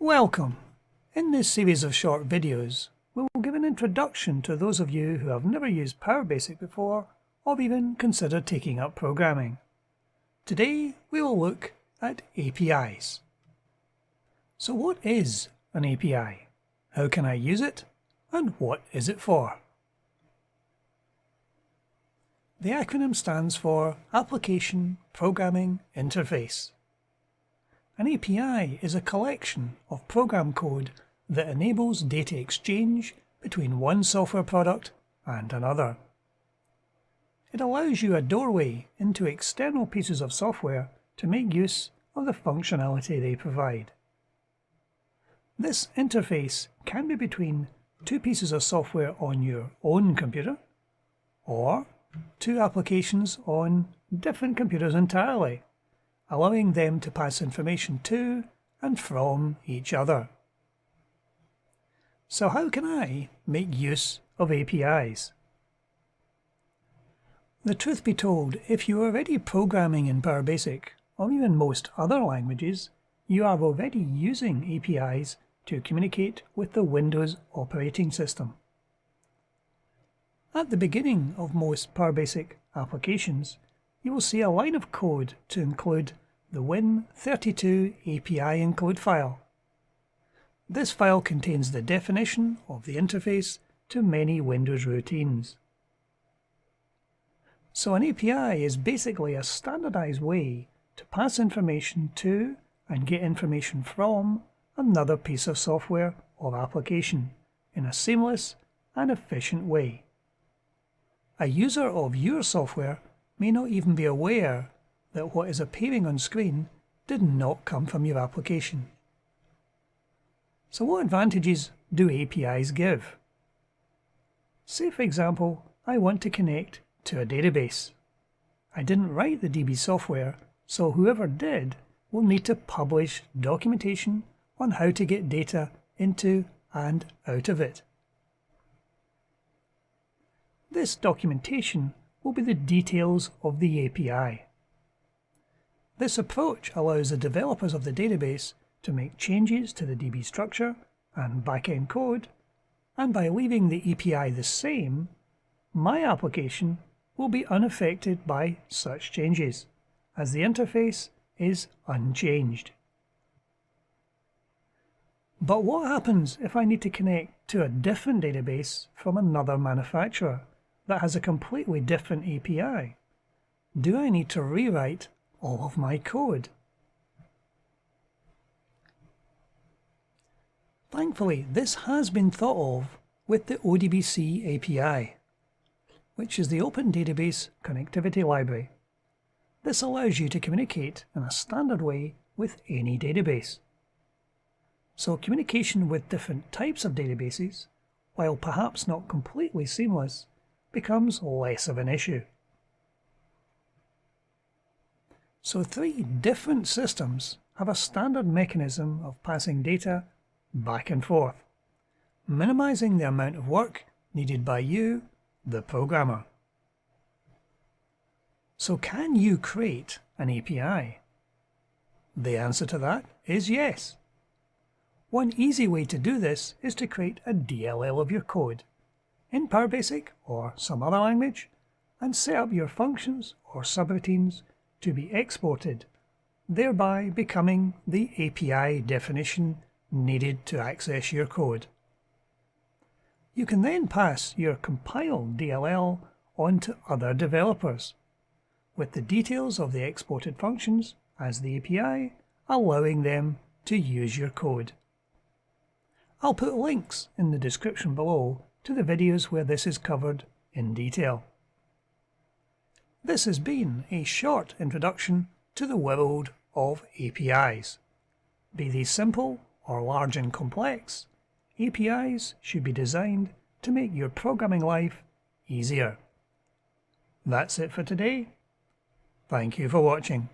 Welcome! In this series of short videos, we will give an introduction to those of you who have never used PowerBasic before or even considered taking up programming. Today we will look at APIs. So what is an API? How can I use it? And what is it for? The acronym stands for Application Programming Interface. An API is a collection of program code that enables data exchange between one software product and another. It allows you a doorway into external pieces of software to make use of the functionality they provide. This interface can be between two pieces of software on your own computer, or two applications on different computers entirely, allowing them to pass information to and from each other. So how can I make use of APIs? The truth be told, if you are already programming in PowerBasic, or even most other languages, you are already using APIs to communicate with the Windows operating system. At the beginning of most PowerBasic applications, you will see a line of code to include the Win32 API include file. This file contains the definition of the interface to many Windows routines. So an API is basically a standardized way to pass information to and get information from another piece of software or application in a seamless and efficient way. A user of your software may not even be aware that what is appearing on screen did not come from your application. So what advantages do APIs give? Say for example, I want to connect to a database. I didn't write the DB software, so whoever did will need to publish documentation on how to get data into and out of it. This documentation will be the details of the API. This approach allows the developers of the database to make changes to the DB structure and backend code, and by leaving the API the same, my application will be unaffected by such changes, as the interface is unchanged. But what happens if I need to connect to a different database from another manufacturer that has a completely different API? Do I need to rewrite all of my code? Thankfully, this has been thought of with the ODBC API, which is the Open Database Connectivity Library. This allows you to communicate in a standard way with any database. So communication with different types of databases, while perhaps not completely seamless, becomes less of an issue. So three different systems have a standard mechanism of passing data back and forth, minimizing the amount of work needed by you, the programmer. So can you create an API? The answer to that is yes. One easy way to do this is to create a DLL of your code in PowerBasic or some other language and set up your functions or subroutines to be exported, thereby becoming the API definition needed to access your code. You can then pass your compiled DLL on to other developers, with the details of the exported functions as the API, allowing them to use your code. I'll put links in the description below to the videos where this is covered in detail. This has been a short introduction to the world of APIs. Be they simple or large and complex, APIs should be designed to make your programming life easier. That's it for today. Thank you for watching.